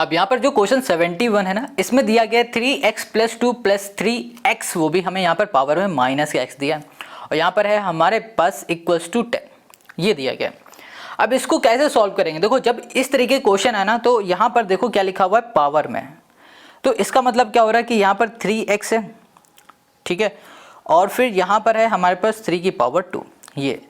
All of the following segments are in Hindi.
अब यहाँ पर जो क्वेश्चन 71 है ना, इसमें दिया गया 3x + 2 + 3x, वो भी हमें यहाँ पर पावर में माइनस का x दिया है, और यहाँ पर है हमारे पास = 10, ये दिया गया है। अब इसको कैसे सॉल्व करेंगे? देखो जब इस तरीके क्वेश्चन है ना, तो यहाँ पर देखो क्या लिखा हुआ है, पावर में। तो इसका मतलब क्या हो रहा है कि यहाँ पर 3x है, ठीक है, और फिर यहाँ पर है हमारे पास 3 की पावर 2। ये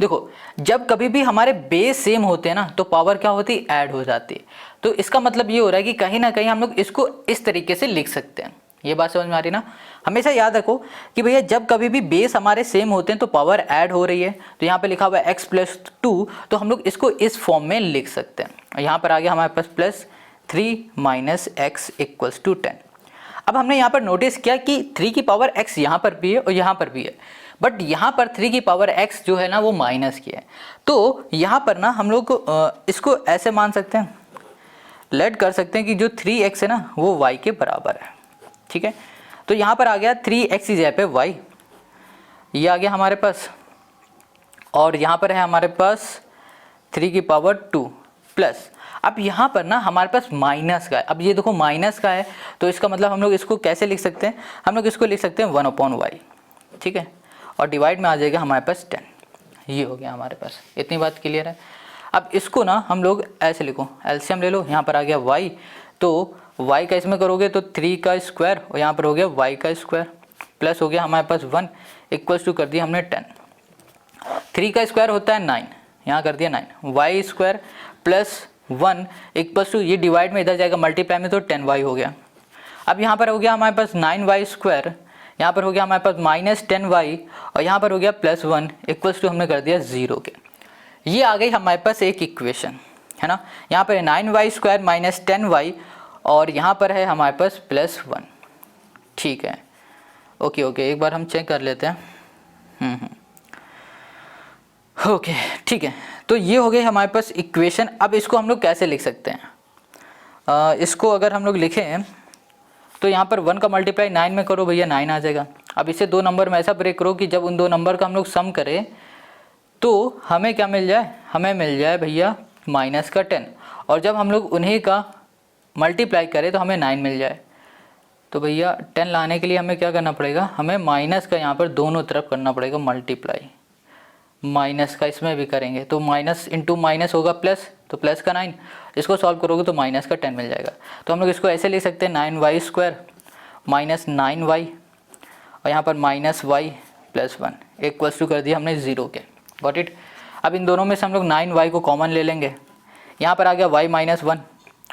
देखो जब कभी भी हमारे बेस सेम होते हैं ना, तो पावर क्या होती है, ऐड हो जाती है। तो इसका मतलब ये हो रहा है कि कहीं ना कहीं हम लोग इसको इस तरीके से लिख सकते हैं। ये बात समझ में आ रही ना? हमेशा याद रखो कि भैया जब कभी भी बेस हमारे सेम होते हैं तो पावर ऐड हो रही है। तो यहाँ पे लिखा हुआ है x + 2, तो हम लोग इसको इस फॉर्म में लिख सकते हैं। और यहाँ पर आ गया हमारे पास +3 - x = 10। अब हमने यहाँ पर नोटिस किया कि 3 की पावर x यहाँ पर भी है और यहाँ पर भी है, बट यहाँ पर 3 की पावर x जो है ना वो माइनस की है। तो यहाँ पर ना हम लोग इसको ऐसे मान सकते हैं, लेट कर सकते हैं कि जो 3x है ना वो y के बराबर है, ठीक है। तो यहाँ पर आ गया 3x की जगह पे y, ये आ गया हमारे पास, और यहाँ पर है हमारे पास 3 की पावर 2 प्लस, अब यहाँ पर ना हमारे पास माइनस का है। अब ये देखो माइनस का है, तो इसका मतलब हम लोग इसको कैसे लिख सकते हैं, हम लोग इसको लिख सकते हैं 1/y, ठीक है, और डिवाइड में आ जाएगा हमारे पास 10। ये हो गया हमारे पास, इतनी बात क्लियर है। अब इसको ना हम लोग ऐसे लिखो, एलसीएम ले लो, यहाँ पर आ गया y, तो y का इसमें करोगे तो 3 का स्क्वायर, और यहाँ पर हो गया y का स्क्वायर, प्लस हो गया हमारे पास 1 = कर दिया हमने 10। 3 का स्क्वायर होता है 9, यहाँ कर दिया 9, y² प्लस 1 = ये डिवाइड में इधर जाएगा मल्टीप्लाई में, तो 10y हो गया। अब यहाँ पर हो गया हमारे पास 9y², यहाँ पर हो गया हमारे पास -10y, और यहाँ पर हो गया +1 = हमने कर दिया 0 के। ये आ गई हमारे पास एक इक्वेशन, है ना। यहाँ पर 9y² - 10y, और यहाँ पर है हमारे पास +1, ठीक है। ओके, एक बार हम चेक कर लेते हैं। ओके, ठीक है, तो ये हो गई हमारे पास इक्वेशन। अब इसको हम लोग कैसे लिख सकते हैं? इसको अगर हम लोग लिखें तो यहाँ पर 1 का मल्टीप्लाई 9 में करो भैया, 9 आ जाएगा। अब इसे 2 नंबर में ऐसा ब्रेक करो कि जब उन 2 नंबर का हम लोग सम करें तो हमें क्या मिल जाए, हमें मिल जाए भैया -10, और जब हम लोग उन्हीं का मल्टीप्लाई करें तो हमें 9 मिल जाए। तो भैया 10 लाने के लिए हमें क्या करना पड़ेगा, हमें माइनस का यहाँ पर दोनों तरफ करना पड़ेगा मल्टीप्लाई, माइनस का इसमें भी करेंगे तो माइनस इंटू माइनस होगा प्लस, तो प्लस का 9, इसको सॉल्व करोगे तो माइनस का 10 मिल जाएगा। तो हम लोग इसको ऐसे लिख सकते हैं 9y² - 9y, और यहाँ पर -y + 1 = कर दिया हमने 0 के। Got it. अब इन दोनों में से हम लोग 9y को कॉमन ले लेंगे, यहाँ पर आ गया y - 1,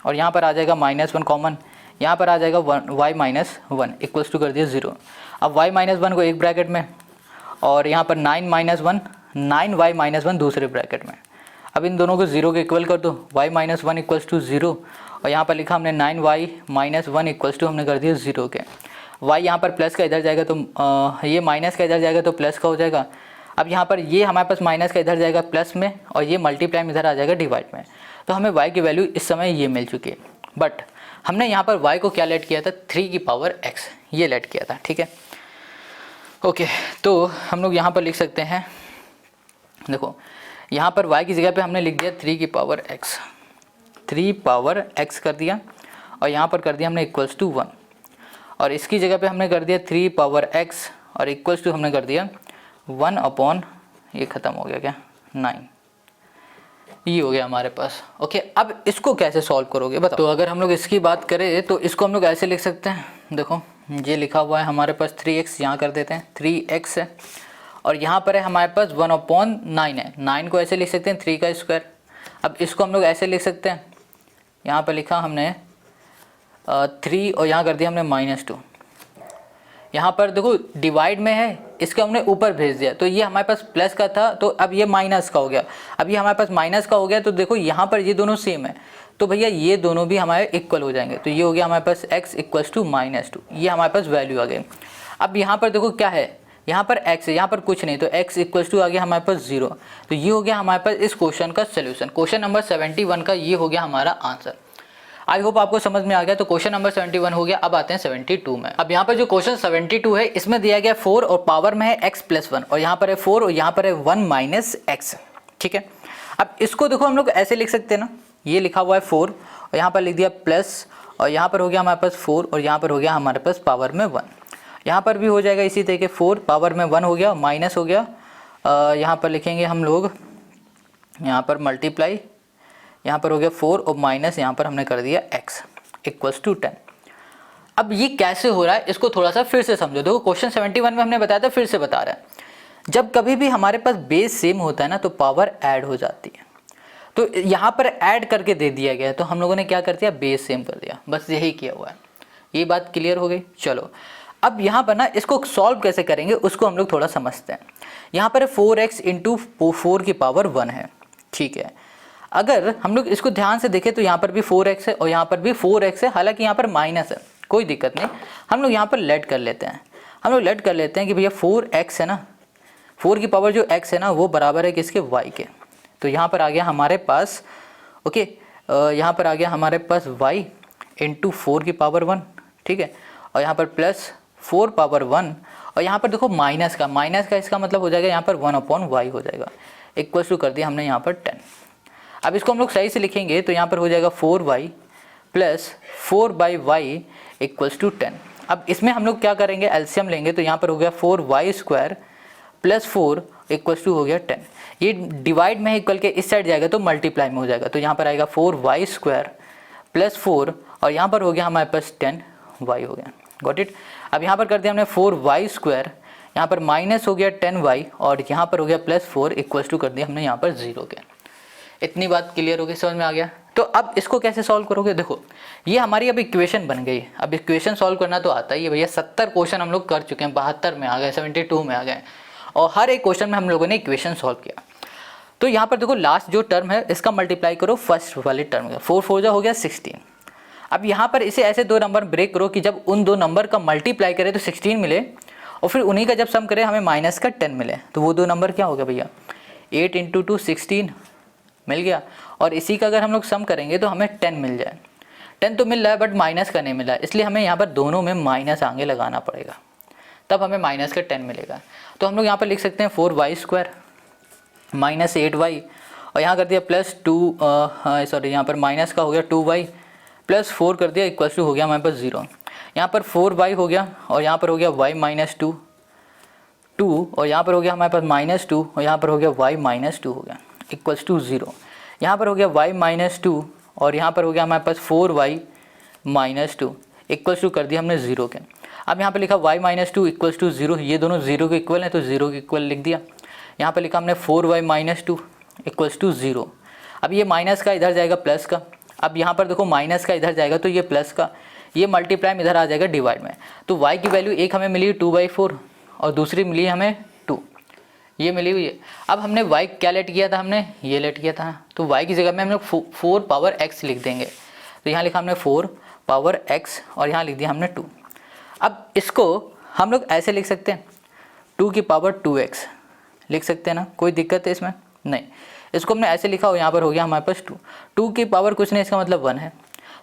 और यहाँ पर आ जाएगा -1 कॉमन, यहाँ पर आ जाएगा y - 1 = कर दिया 0। अब y - 1 को एक ब्रैकेट में, और यहाँ पर 9y - 1 दूसरे ब्रैकेट में। अब इन दोनों को 0 के इक्वल कर दो, y - 1 = 0, और यहाँ पर लिखा हमने 9y - 1 = हमने कर दिया 0 के। y यहाँ पर प्लस का इधर जाएगा तो ये माइनस का इधर जाएगा तो प्लस का हो जाएगा। अब यहाँ पर ये हमारे पास माइनस का इधर जाएगा प्लस में, और ये मल्टीप्लाई में इधर आ जाएगा डिवाइड में। तो हमें y की वैल्यू इस समय ये मिल चुकी है, बट हमने यहाँ पर y को क्या लेट किया था, 3 की पावर x, ये लेट किया था, ठीक है। ओके, तो हम लोग यहाँ पर लिख सकते हैं, देखो यहाँ पर y की जगह पे हमने लिख दिया 3 की पावर x, 3 पावर x कर दिया, और यहाँ पर कर दिया हमने =1, और इसकी जगह पे हमने कर दिया 3 पावर x, और = हमने कर दिया 1/, ये ख़त्म हो गया क्या, 9, ये हो गया हमारे पास। ओके, अब इसको कैसे सॉल्व करोगे बताओ। तो अगर हम लोग इसकी बात करें तो इसको हम लोग ऐसे लिख सकते हैं, देखो ये लिखा हुआ है हमारे पास 3x, यहाँ कर देते हैं 3x है, और यहाँ पर है हमारे पास 1/9 है, 9 को ऐसे लिख सकते हैं 3 का स्क्वायर। अब इसको हम लोग ऐसे लिख सकते हैं, यहाँ पर लिखा हमने 3, और यहाँ कर दिया हमने -2। यहाँ पर देखो डिवाइड में है, इसको हमने ऊपर भेज दिया, तो ये हमारे पास प्लस का था, तो अब ये माइनस का हो गया। अब ये हमारे पास माइनस का हो गया, तो देखो यहाँ पर ये दोनों सेम है, तो भैया ये दोनों भी हमारे इक्वल हो जाएंगे। तो ये हो गया हमारे पास x = -2, ये हमारे पास वैल्यू आ गई। अब यहाँ पर देखो क्या है, यहाँ पर x है, यहाँ पर कुछ नहीं, तो x = आ गया हमारे पास 0। तो ये हो गया हमारे पास इस क्वेश्चन का सोल्यूशन, क्वेश्चन नंबर 71 का ये हो गया हमारा आंसर। आई होप आपको समझ में आ गया। तो क्वेश्चन नंबर 71 हो गया। अब आते हैं 72 में। अब यहाँ पर जो क्वेश्चन 72 है इसमें दिया गया 4 और पावर में है x + 1, और यहाँ पर है 4 और यहाँ पर है 1 - x। ठीक है, अब इसको देखो हम लोग ऐसे लिख सकते हैं ना, ये लिखा हुआ है 4 और यहाँ पर लिख दिया प्लस, और यहाँ पर हो गया हमारे पास 4 और यहाँ पर हो गया हमारे पास पावर में 1। यहाँ पर भी हो जाएगा इसी तरीके 4 पावर में 1 हो गया, माइनस हो गया, यहाँ पर लिखेंगे हम लोग, यहाँ पर मल्टीप्लाई, यहाँ पर हो गया 4 और माइनस यहाँ पर हमने कर दिया x इक्वल्स टू 10। अब ये कैसे हो रहा है इसको थोड़ा सा फिर से समझो। देखो क्वेश्चन 71 में हमने बताया था, फिर से बता रहा है, जब कभी भी हमारे पास बेस सेम होता है ना तो पावर ऐड हो जाती है। तो यहाँ पर ऐड करके दे दिया गया है, तो हम लोगों ने क्या कर दिया, बेस सेम कर दिया, बस यही किया हुआ है। ये बात क्लियर हो गई। चलो अब यहाँ पर ना इसको सॉल्व कैसे करेंगे उसको हम लोग थोड़ा समझते हैं। यहाँ पर 4x इंटू 4 की पावर 1 है, ठीक है। अगर हम लोग इसको ध्यान से देखें तो यहाँ पर भी 4x है और यहाँ पर भी 4x है, हालांकि यहाँ पर माइनस है, कोई दिक्कत नहीं। हम लोग यहाँ पर लेट कर लेते हैं, हम लोग लेट कर लेते हैं कि भैया 4x है ना, 4 की पावर जो x है ना वो बराबर है किसके, y के। तो यहाँ पर आ गया हमारे पास, ओके, यहाँ पर आ गया हमारे पास y इंटू 4 की पावर 1, ठीक है, और यहाँ पर प्लस 4 पावर 1, और यहाँ पर देखो माइनस का इसका मतलब हो जाएगा यहाँ पर 1/y हो जाएगा, इक्वल्स टू कर दिया हमने यहाँ पर 10। अब इसको हम लोग सही से लिखेंगे तो यहाँ पर हो जाएगा 4y plus 4/y equals to 10। अब इसमें हम लोग क्या करेंगे, एलसीएम लेंगे, तो यहाँ पर हो गया 4y square plus 4 equals to हो गया 10। ये डिवाइड में इक्वल के इस साइड जाएगा तो मल्टीप्लाई में हो जाएगा, तो यहाँ पर आएगा 4y स्क्वायर प्लस 4 और यहाँ पर हो गया हमारे पास 10y हो गया। Got it. अब यहाँ पर कर दिया हमने 4y स्क्वायर, यहाँ पर माइनस हो गया 10y और यहाँ पर हो गया प्लस 4 इक्वल्स टू कर दिया हमने यहाँ पर 0 के। इतनी बात क्लियर हो गई, समझ में आ गया। तो अब इसको कैसे सॉल्व करोगे, देखो ये हमारी अब इक्वेशन बन गई। अब इक्वेशन सॉल्व करना तो आता ही है भैया, 70 क्वेश्चन हम लोग कर चुके हैं, 72 में आ गए, 72 में आ गए, और हर एक क्वेश्चन में हम लोगों ने इक्वेशन सॉल्व किया। तो यहाँ पर देखो लास्ट जो टर्म है इसका मल्टीप्लाई करो फर्स्ट वाले टर्म का, 4 4 हो गया 16। अब यहाँ पर इसे ऐसे दो नंबर ब्रेक करो कि जब उन दो नंबर का मल्टीप्लाई करें तो 16 मिले और फिर उन्हीं का जब सम करें हमें माइनस का 10 मिले, तो वो दो नंबर क्या हो गया भैया, 8 इंटू 2 16 मिल गया, और इसी का अगर हम लोग सम करेंगे तो हमें 10 मिल जाए। 10 तो मिल रहा है बट माइनस का नहीं मिला है, इसलिए हमें यहाँ पर दोनों में माइनस आगे लगाना पड़ेगा, तब हमें माइनस का 10 मिलेगा। तो हम लोग यहाँ पर लिख सकते हैं 4y स्क्वायर माइनस 8y और यहाँ कर दिया प्लस 2 सॉरी यहाँ पर माइनस का हो गया 2y प्लस 4 कर दिया इक्वल्स टू हो गया हमारे पास 0। यहाँ पर 4y हो गया और यहाँ पर हो गया y माइनस 2 और यहाँ पर हो गया हमारे पास माइनस 2 और यहाँ पर हो गया y माइनस 2 हो गया इक्वल्स टू 0। यहाँ पर हो गया y माइनस 2 और यहाँ पर हो गया हमारे पास 4y माइनस 2 इक्वल्स टू कर दिया हमने 0 के। अब यहाँ पर लिखा y माइनस 2 इक्वल्स टू 0, ये दोनों 0 के इक्वल हैं तो 0 के इक्वल लिख दिया। यहाँ पर लिखा हमने 4y माइनस 2 इक्वल्स टू 0। अब ये माइनस का इधर जाएगा प्लस का, अब यहाँ पर देखो माइनस का इधर जाएगा तो ये प्लस का, ये मल्टीप्लाई में इधर आ जाएगा डिवाइड में। तो y की वैल्यू एक हमें मिली 2/4 और दूसरी मिली हमें 2, ये मिली हुई है। अब हमने y क्या लेट किया था, हमने ये लेट किया था, तो y की जगह में हम लोग 4 पावर x लिख देंगे। तो यहाँ लिखा हमने 4 पावर x और यहाँ लिख दिया हमने 2। अब इसको हम लोग ऐसे लिख सकते हैं 2 की पावर 2x लिख सकते हैं ना, कोई दिक्कत है इसमें नहीं। इसको हमने ऐसे लिखा और यहाँ पर हो गया हमारे पास 2 की पावर कुछ नहीं, इसका मतलब 1 है।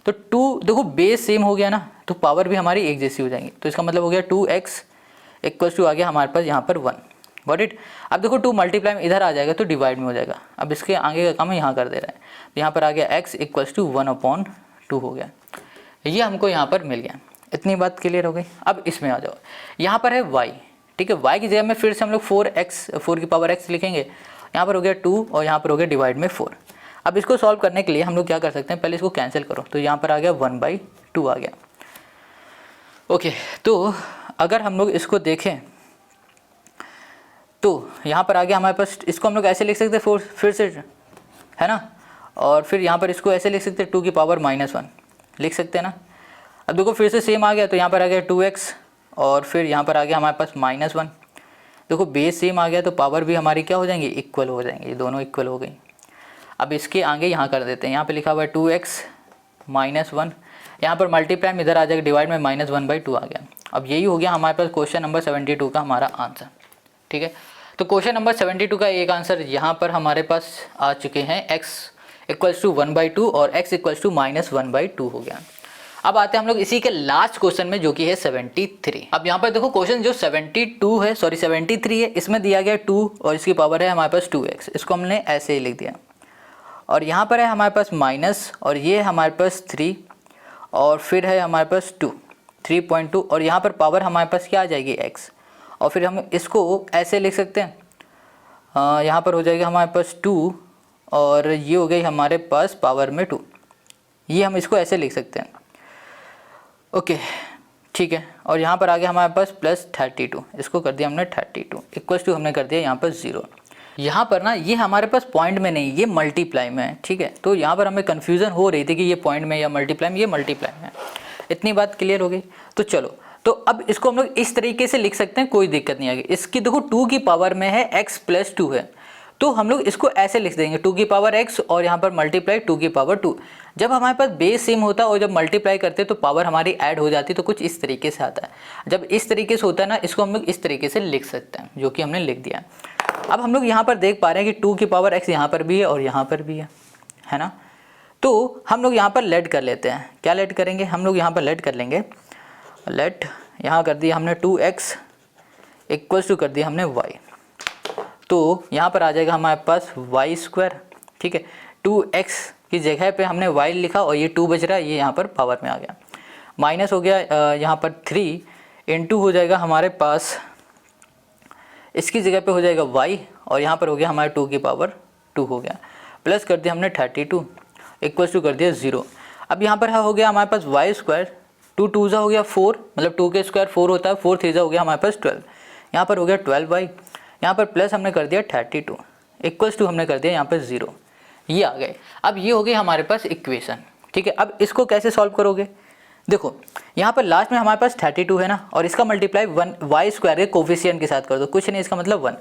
तो 2 देखो बेस सेम हो गया ना तो पावर भी हमारी एक जैसी हो जाएंगी, तो इसका मतलब हो गया 2x इक्वल्स टू आ गया हमारे पास यहाँ पर 1। Got it. अब देखो 2 मल्टीप्लाई में इधर आ जाएगा तो डिवाइड में हो जाएगा, अब इसके आगे का काम यहाँ कर दे रहा है, तो यहाँ पर आ गया x इक्वल्स टू 1/2 हो गया, ये हमको यहाँ पर मिल गया। इतनी बात क्लियर हो गई। अब इसमें आ जाओ, यहाँ पर है y, ठीक है, y की जगह में फिर से हम लोग 4 की पावर x लिखेंगे, यहाँ पर हो गया 2 और यहाँ पर हो गया डिवाइड में 4। अब इसको सॉल्व करने के लिए हम लोग क्या कर सकते हैं, पहले इसको कैंसिल करो, तो यहाँ पर आ गया 1/2 आ गया। ओके, तो अगर हम लोग इसको देखें तो यहाँ पर आ गया हमारे पास, इसको हम लोग ऐसे लिख सकते हैं 4 फिर से, है ना, और फिर यहाँ पर इसको ऐसे लिख सकते हैं 2 की पावर -1 लिख सकते हैं ना। अब देखो फिर से सेम आ गया, तो यहाँ पर आ गया 2x और फिर यहाँ पर आ गया हमारे पास -1। देखो बेस सेम आ गया तो पावर भी हमारी क्या हो जाएंगी, इक्वल हो जाएंगी, ये दोनों इक्वल हो गई। अब इसके आगे यहाँ कर देते हैं, यहाँ पे लिखा हुआ है 2x -1, यहाँ पर मल्टीप्लाई में इधर आ जाएगा डिवाइड में -1/2 आ गया। अब यही हो गया हमारे पास क्वेश्चन नंबर 72 का हमारा आंसर, ठीक है। तो क्वेश्चन नंबर 72 का एक आंसर यहाँ पर हमारे पास आ चुके हैं, x इक्वल्स टू 1/2 और x इक्वल्स टू -1/2 हो गया। अब आते हैं हम लोग इसी के लास्ट क्वेश्चन में जो कि है 73। अब यहाँ पर देखो क्वेश्चन जो 73 है, इसमें दिया गया 2 और इसकी पावर है हमारे पास 2x, इसको हमने ऐसे ही लिख दिया। और यहाँ पर है हमारे पास माइनस, और ये है हमारे पास 3, और फिर है हमारे पास 2, 3.2, और यहाँ पर पावर हमारे पास क्या आ जाएगी x, और फिर हम इसको ऐसे लिख सकते हैं, यहाँ पर हो जाएगा हमारे पास 2, और ये हो गई हमारे पास पावर में 2, ये हम इसको ऐसे लिख सकते हैं। ओके ठीक है, और यहाँ पर आ गया हमारे पास प्लस 32, इसको कर दिया हमने 32 इक्वल्स टू हमने कर दिया यहाँ पर 0। यहाँ पर ना ये हमारे पास पॉइंट में नहीं, ये मल्टीप्लाई में है, ठीक है। तो यहाँ पर हमें कन्फ्यूज़न हो रही थी कि ये पॉइंट में या मल्टीप्लाई में, ये मल्टीप्लाई में है। इतनी बात क्लियर हो गई। तो चलो, तो अब इसको हम लोग इस तरीके से लिख सकते हैं, कोई दिक्कत नहीं आएगी। इसकी देखो 2 की पावर में है x प्लस 2 है, तो हम लोग इसको ऐसे लिख देंगे 2 की पावर x और यहाँ पर मल्टीप्लाई 2 की पावर 2। जब हमारे पास बेस सेम होता है और जब मल्टीप्लाई करते हैं तो पावर हमारी ऐड हो जाती है, तो कुछ इस तरीके से आता है। जब इस तरीके से होता है ना, इसको हम लोग इस तरीके से लिख सकते हैं, जो कि हमने लिख दिया। अब हम लोग यहाँ पर देख पा रहे हैं कि 2 की पावर x यहाँ पर भी है और यहाँ पर भी है ना। तो हम लोग यहाँ पर लेट कर लेते हैं। क्या लेट करेंगे हम लोग? यहाँ पर लेट कर लेंगे। लेट यहाँ कर दिया हमने 2x इक्वल्स टू कर दिया हमने y, तो यहाँ पर आ जाएगा हमारे पास y स्क्वायर, ठीक है। 2x की जगह पे हमने y लिखा और ये 2 बच रहा है, ये यहाँ पर पावर में आ गया। माइनस हो गया यहाँ पर 3 इंटू हो जाएगा हमारे पास, इसकी जगह पे हो जाएगा y, और यहाँ पर हो गया हमारे 2 की पावर 2 हो गया। प्लस कर दिया हमने 32 इक्वल्स टू कर दिया 0। अब यहाँ पर हो गया हमारे पास y स्क्वायर, 2 2 हो गया 4, मतलब 2 के स्क्वायर 4 होता है, 4 3 हो गया हमारे पास 12, यहाँ पर हो गया 12y, यहाँ पर प्लस हमने कर दिया 32 इक्वल्स टू हमने कर दिया यहाँ पर 0। ये आ गए। अब ये हो गई हमारे पास इक्वेशन, ठीक है। अब इसको कैसे सॉल्व करोगे? देखो यहाँ पर लास्ट में हमारे पास 32 है ना, और इसका मल्टीप्लाई 1 y स्क्वायर के कोफिशिएंट के साथ कर दो, कुछ नहीं, इसका मतलब 1,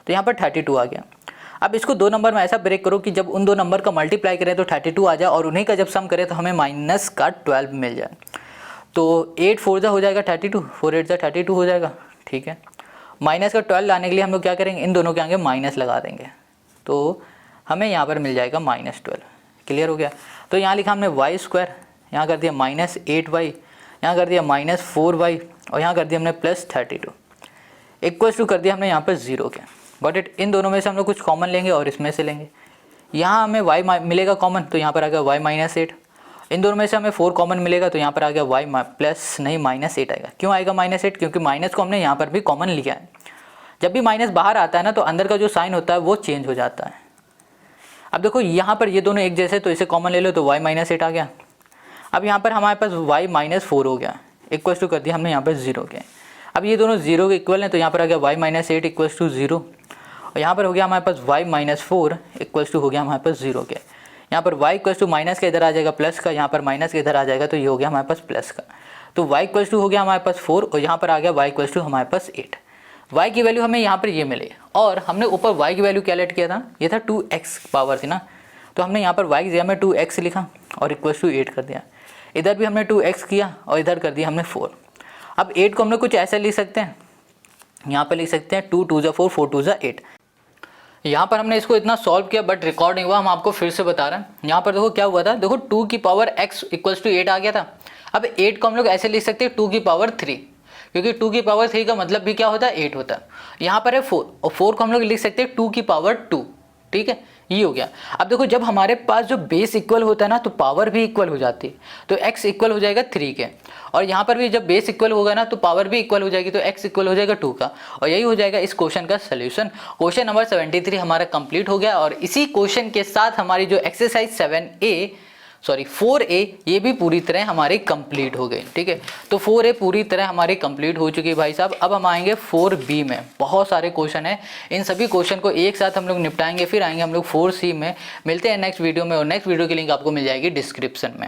तो यहाँ पर 32 आ गया। अब इसको 2 नंबर में ऐसा ब्रेक करो कि जब उन 2 नंबर का मल्टीप्लाई करें तो 32 आ जाए, और उन्हीं का जब सम करें तो हमें माइनस का 12 मिल जाए। तो 8 4 जा हो जाएगा 32, 4 8 जा 32 हो जाएगा, ठीक है। माइनस का 12 लाने के लिए हम लोग क्या करेंगे, इन दोनों के आगे माइनस लगा देंगे, तो हमें यहाँ पर मिल जाएगा -12। क्लियर हो गया। तो यहाँ लिखा हमने y स्क्वायर, यहाँ कर दिया -8y, यहाँ कर दिया -4y, और यहाँ कर दिया हमने +32 इक्वल्स टू कर दिया हमने यहाँ पर 0 के। Got it. इन दोनों में से हम लोग कुछ कॉमन लेंगे और इसमें से लेंगे। यहाँ हमें y मिलेगा कॉमन, तो यहाँ पर आ गया y -8। इन दोनों में से हमें 4 कॉमन मिलेगा, तो यहाँ पर आ गया y प्लस नहीं -8 आएगा। क्यों आएगा -8? क्योंकि माइनस को हमने यहाँ पर भी कॉमन लिया है। जब भी माइनस बाहर आता है ना, तो अंदर का जो साइन होता है वो चेंज हो जाता है। अब देखो यहाँ पर ये दोनों एक जैसे, तो इसे कॉमन ले लो, तो y -8 आ गया। अब यहाँ पर हमारे पास y -4 हो गया, इक्वल्स टू कर दिया हमने यहाँ पर 0 के। अब ये दोनों 0 के इक्वल हैं, तो यहाँ पर आ गया y -8 इक्वल्स टू 0, और यहाँ पर हो गया हमारे पास y -4 इक्वल्स टू हो गया हमारे पास 0 के। यहाँ पर y इक्वल्स टू माइनस का इधर आ जाएगा प्लस का, यहाँ पर माइनस का इधर आ जाएगा, तो ये हो गया हमारे पास प्लस का। तो y इक्वल्स टू हो गया हमारे पास 4, और यहाँ पर आ गया y इक्वल्स टू हमारे पास 8। y की वैल्यू हमें यहाँ पर ये मिले, और हमने ऊपर y की वैल्यू क्या लेट किया था, ये था 2x पावर थी ना, तो हमने यहाँ पर y की जगह में 2x लिखा और इक्वल्स टू 8 कर दिया। इधर भी हमने 2x किया और इधर कर दिया हमने 4। अब 8 को हम लोग कुछ ऐसा लिख सकते हैं, यहाँ पर लिख सकते हैं 2 2 जा 4, 4 2 जा 8। यहाँ पर हमने इसको इतना सॉल्व किया बट रिकॉर्ड नहीं हुआ, हम आपको फिर से बता रहे हैं। यहाँ पर देखो क्या हुआ था, देखो 2 की पावर x इक्वल्स टू 8 आ गया था। अब 8 को हम लोग ऐसे लिख सकते हैं 2 की पावर 3, क्योंकि 2 की पावर 3 का मतलब भी क्या होता है, 8 होता है। यहाँ पर है 4, और 4 को हम लोग लिख सकते हैं 2 की पावर 2, ठीक है। ये हो गया। अब देखो जब हमारे पास जो बेस इक्वल होता है ना, तो पावर भी इक्वल हो जाती है, तो x इक्वल हो जाएगा 3 के, और यहाँ पर भी जब बेस इक्वल होगा ना, तो पावर भी इक्वल हो जाएगी, तो x इक्वल हो जाएगा 2 का, और यही हो जाएगा इस क्वेश्चन का सोल्यूशन। क्वेश्चन नंबर 73 हमारा कंप्लीट हो गया, और इसी क्वेश्चन के साथ हमारी जो एक्सरसाइज 4A ये भी पूरी तरह हमारी कंप्लीट हो गई, ठीक है। तो 4A पूरी तरह हमारी कंप्लीट हो चुकी है भाई साहब। अब हम आएंगे 4B में, बहुत सारे क्वेश्चन हैं, इन सभी क्वेश्चन को एक साथ हम लोग निपटाएंगे, फिर आएंगे हम लोग 4C में। मिलते हैं नेक्स्ट वीडियो में, और नेक्स्ट वीडियो की लिंक आपको मिल जाएगी डिस्क्रिप्शन में।